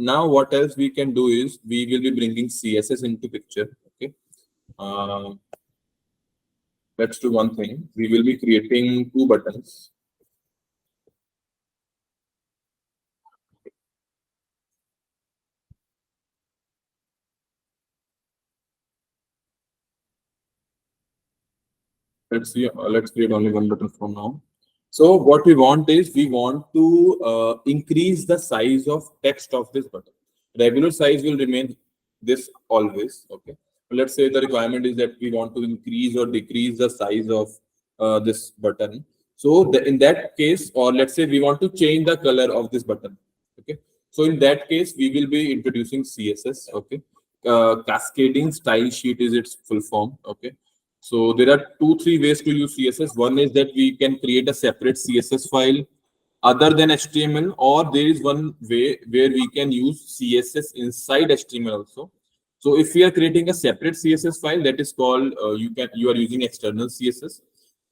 Now what else we can do is we will be bringing CSS into picture. Okay. Let's do one thing. We will be creating two buttons. Let's see. Let's create only one button from now. So what we want is we want to increase the size of text of this button. Regular size will remain this always. Okay. Let's say the requirement is that we want to increase or decrease the size of this button. So in that case, or let's say we want to change the color of this button. Okay. So in that case, we will be introducing CSS. Okay. Cascading Style Sheet is its full form. Okay. So there are 2-3 ways to use CSS. One is that we can create a separate CSS file other than HTML, or there is one way where we can use CSS inside HTML also. So if we are creating a separate CSS file, that is called you are using external CSS.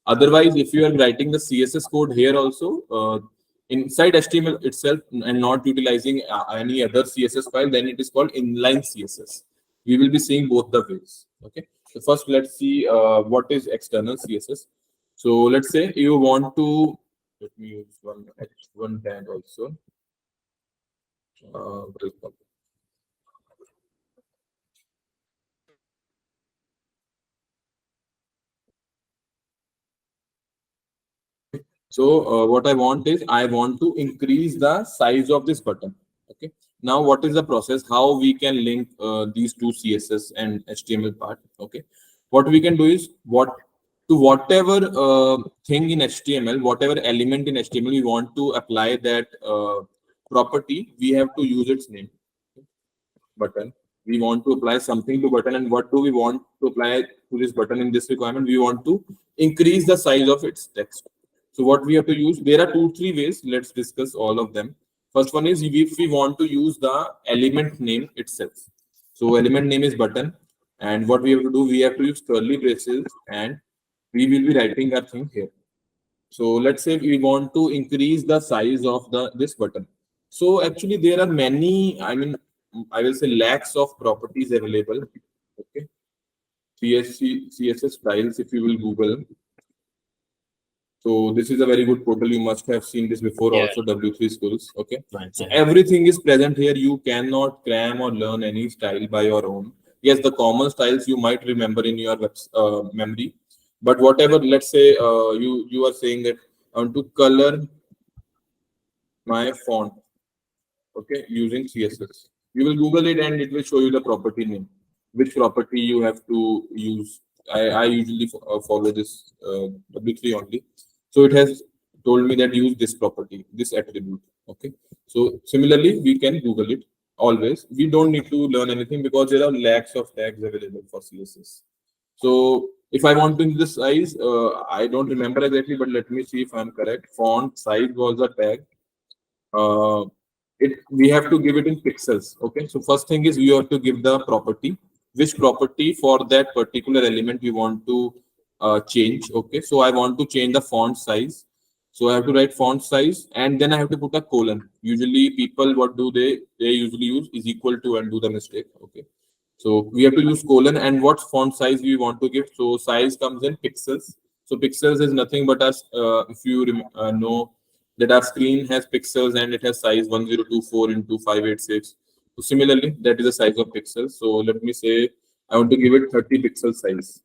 Otherwise, if you are writing the CSS code here also inside HTML itself and not utilizing any other CSS file, then it is called inline CSS. We will be seeing both the ways. Okay. So first, let's see what is external CSS. So let's say you want to, let me use one H1 tag also. So what I want is I want to increase the size of this button. Okay. Now what is the process? How we can link these two CSS and HTML part? Okay. What we can do is whatever thing in HTML, whatever element in HTML we want to apply that property, we have to use its name. Button. We want to apply something to button, and what do we want to apply to this button in this requirement? We want to increase the size of its text. So what we have to use, there are 2-3 ways. Let's discuss all of them. First one is if we want to use the element name itself. So element name is button, and what we have to do, we have to use curly braces, and we will be writing our thing here. So let's say we want to increase the size of this button. So actually there are many, I will say lakhs of properties available. Okay. CSS styles, if you will Google. So this is a very good portal. You must have seen this before, also W3 schools. Okay. So everything is present here. You cannot cram or learn any style by your own. Yes, the common styles you might remember in your memory. But whatever, let's say you are saying that I want to color my font, okay, using CSS. You will Google it and it will show you the property name, which property you have to use. I usually follow this W3 only. So it has told me that use this property, this attribute. Okay. So similarly, we can Google it always. We don't need to learn anything because there are lakhs of tags available for CSS. So if I want to increase the size, I don't remember exactly, but let me see if I'm correct. Font size was a tag. We have to give it in pixels. Okay. So first thing is you have to give the property, which property for that particular element you want to change. Okay. So I want to change the font size. So I have to write font size, and then I have to put a colon. Usually people, what do they usually use is equal to and do the mistake. Okay. So we have to use colon, and what font size we want to give. So size comes in pixels. So pixels is nothing but as if you know that our screen has pixels and it has size 1024 into 586. So similarly, that is the size of pixels. So let me say I want to give it 30 pixel size.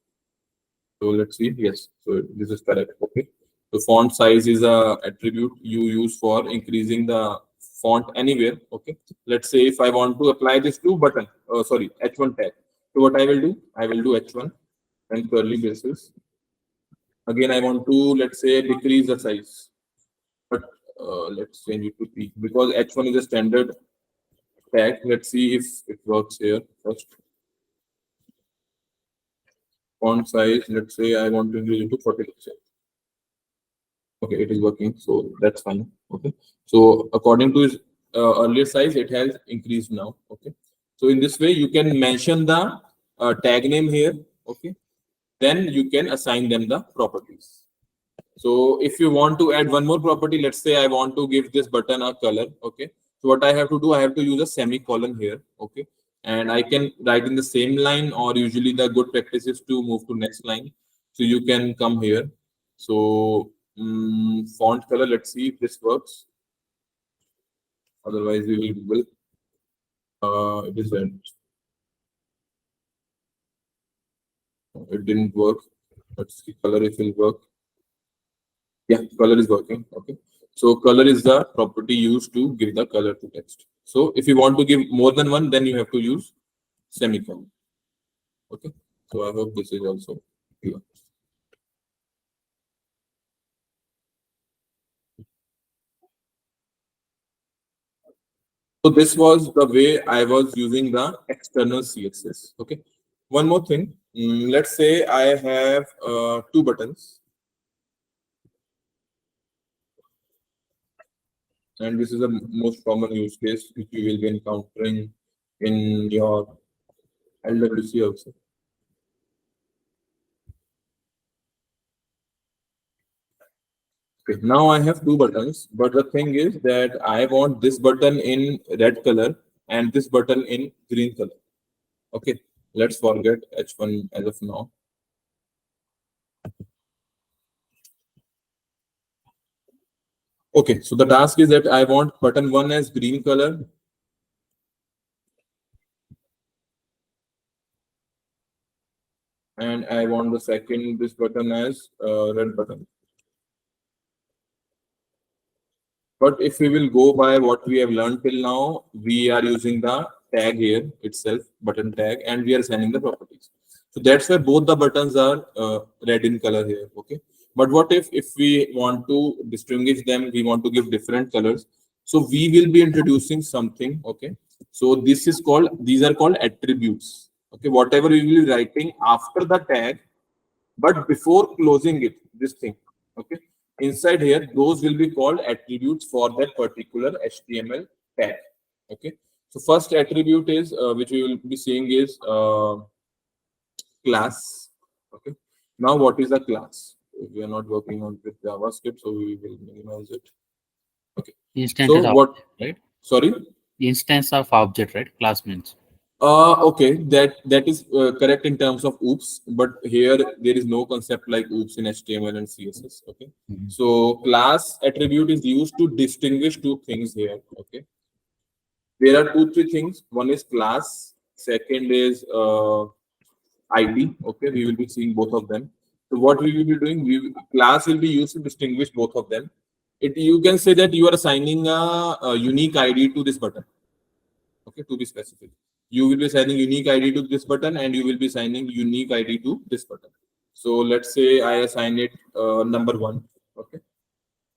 So let's see. Yes. So this is correct. Okay. So font size is a attribute you use for increasing the font anywhere. Okay. Let's say if I want to apply this to button, sorry, H1 tag. So what I will do H1 and curly braces. Again, I want to, let's say, decrease the size. But let's change it to P because H1 is a standard tag. Let's see if it works here first. Font size, let's say I want to increase it to 40%. Okay, it is working, so that's fine. Okay, so according to his earlier size, it has increased now. Okay, so in this way, you can mention the tag name here. Okay, then you can assign them the properties. So if you want to add one more property, let's say I want to give this button a color. Okay, So what I have to do, I have to use a semicolon here, okay? And I can write in the same line, or usually the good practice is to move to next line. So you can come here. So font color, let's see if this works. Otherwise, we will Google. It is red. It didn't work. Let's see color if it will work. Yeah, color is working. Okay. So color is the property used to give the color to text. So if you want to give more than one, then you have to use semicolon. Okay. So I hope this is also clear. So this was the way I was using the external CSS. Okay. One more thing. Let's say I have two buttons, and this is the most common use case which you will be encountering in your LWC also. Okay, now I have two buttons, but the thing is that I want this button in red color and this button in green color. Okay, let's forget H1 as of now. Okay, so the task is that I want button 1 as green color and I want the second this button as red button. But if we will go by what we have learned till now, we are using the tag here itself, button tag, and we are assigning the properties. So that's why both the buttons are red in color here. Okay. But what if we want to distinguish them, we want to give different colors. So we will be introducing something. Okay. So this is called, these are called attributes. Okay. Whatever we will be writing after the tag, but before closing it, this thing, okay, inside here, those will be called attributes for that particular HTML tag. Okay. So first attribute is which we will be seeing is class. Okay. Now what is a class? We are not working on with JavaScript, so we will minimize it. Okay. Instance So what? object, right? Sorry. Instance of object, right? Class means. Okay, that is correct in terms of oops, but here there is no concept like oops in HTML and CSS. Okay, so class attribute is used to distinguish two things here. Okay, there are three things. One is class, second is ID. Okay, we will be seeing both of them. So what we will be doing, class will be used to distinguish both of them. You can say that you are assigning a unique ID to this button. Okay, to be specific, you will be assigning unique ID to this button and you will be assigning unique ID to this button. So let's say I assign it number 1. Okay,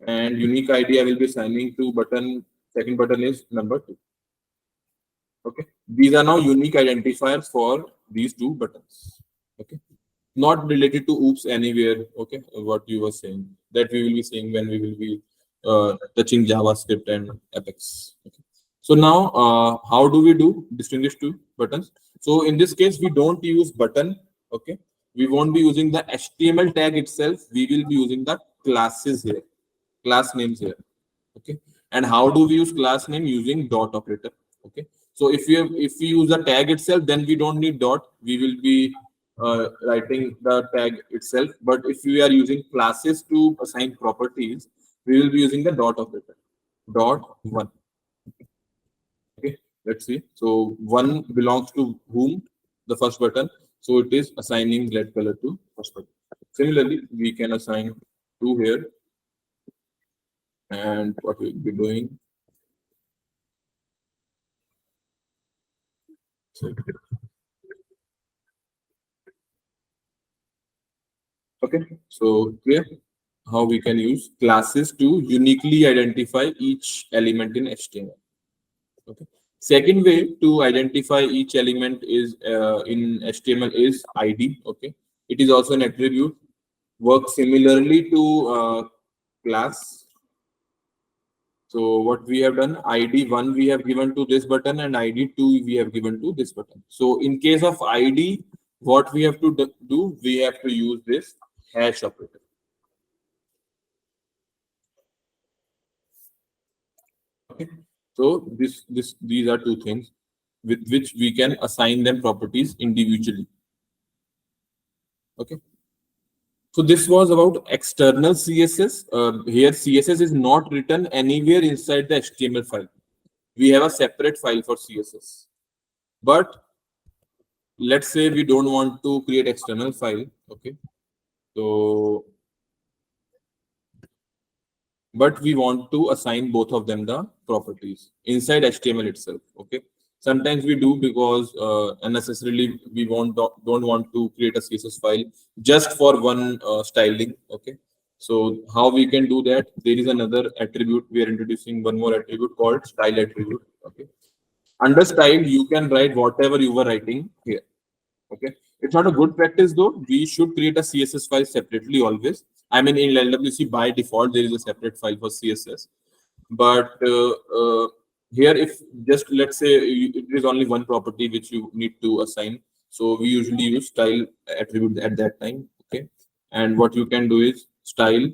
and unique ID I will be assigning to button, second button is number 2. Okay, these are now unique identifiers for these two buttons. Okay, not related to oops anywhere. Okay, what you were saying, that we will be saying when we will be touching JavaScript and Apex. Okay. So now, how do we do distinguish two buttons? So in this case, we don't use button. Okay, we won't be using the HTML tag itself. We will be using the classes here, class names here. Okay, and how do we use class name? Using dot operator. Okay, so if we use the tag itself, then we don't need dot. We will be writing the tag itself. But if we are using classes to assign properties, we will be using the dot operator. Dot 1. Okay, let's see. So 1 belongs to whom? The first button. So it is assigning red color to first button. Similarly, we can assign 2 here. And what we'll be doing. So, okay, so clear how we can use classes to uniquely identify each element in HTML. Okay. Second way to identify each element is in HTML is ID. Okay, it is also an attribute. Works similarly to class. So what we have done, ID1 we have given to this button and ID2 we have given to this button. So in case of ID, what we have to do, we have to use this hash operator. Okay. So these are two things with which we can assign them properties individually. Okay. So this was about external CSS. Here CSS is not written anywhere inside the HTML file. We have a separate file for CSS. But let's say we don't want to create external file. Okay. So, but we want to assign both of them the properties inside HTML itself. Okay. Sometimes we do because unnecessarily we don't want to create a CSS file just for one styling. Okay. So how we can do that? There is another attribute. We are introducing one more attribute called style attribute. Okay. Under style, you can write whatever you were writing here. Okay. It's not a good practice though. We should create a CSS file separately always. I mean, in LWC by default, there is a separate file for CSS. But here, if just let's say it is only one property which you need to assign. So we usually use style attribute at that time. Okay. And what you can do is style,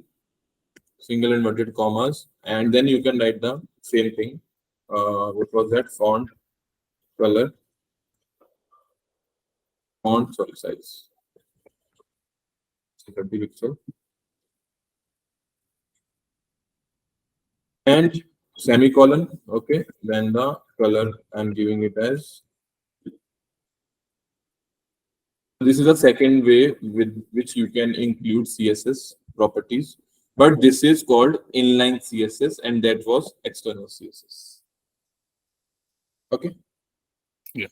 single inverted commas, and then you can write the same thing. What was that? Font, color, font, sorry, size. 30 pixel. And semicolon. Okay. Then the color I'm giving it as. This is the second way with which you can include CSS properties, but this is called inline CSS, and that was external CSS. Okay. Yeah.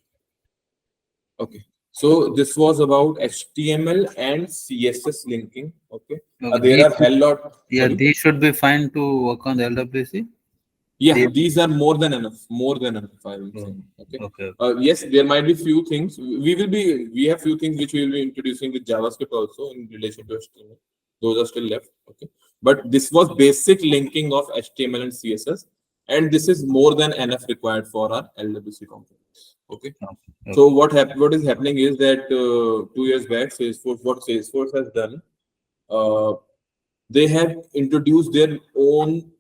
Okay. So this was about HTML and CSS linking. Okay. There are a lot. Yeah, Sorry? these should be fine to work on the LWC. Yeah, these are more than enough. More than enough, I will say. Okay. Okay. Yes, there might be few things. We have few things which we will be introducing with JavaScript also in relation to HTML. Those are still left. Okay. But this was basic linking of HTML and CSS, and this is more than enough required for our LWC components. Okay. Okay. So what is happening is that 2 years back, Salesforce has done, they have introduced their own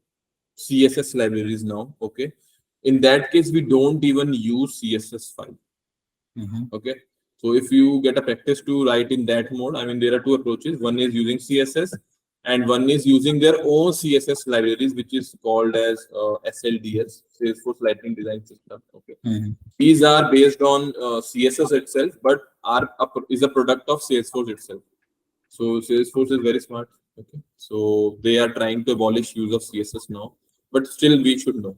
CSS libraries now. Okay. In that case, we don't even use CSS file. Okay. So if you get a practice to write in that mode, I mean, there are two approaches. One is using CSS, and one is using their own CSS libraries, which is called as SLDS, Salesforce Lightning Design System. Okay. These are based on CSS itself, but is a product of Salesforce itself. So Salesforce is very smart. Okay. So they are trying to abolish use of CSS now, but still we should know.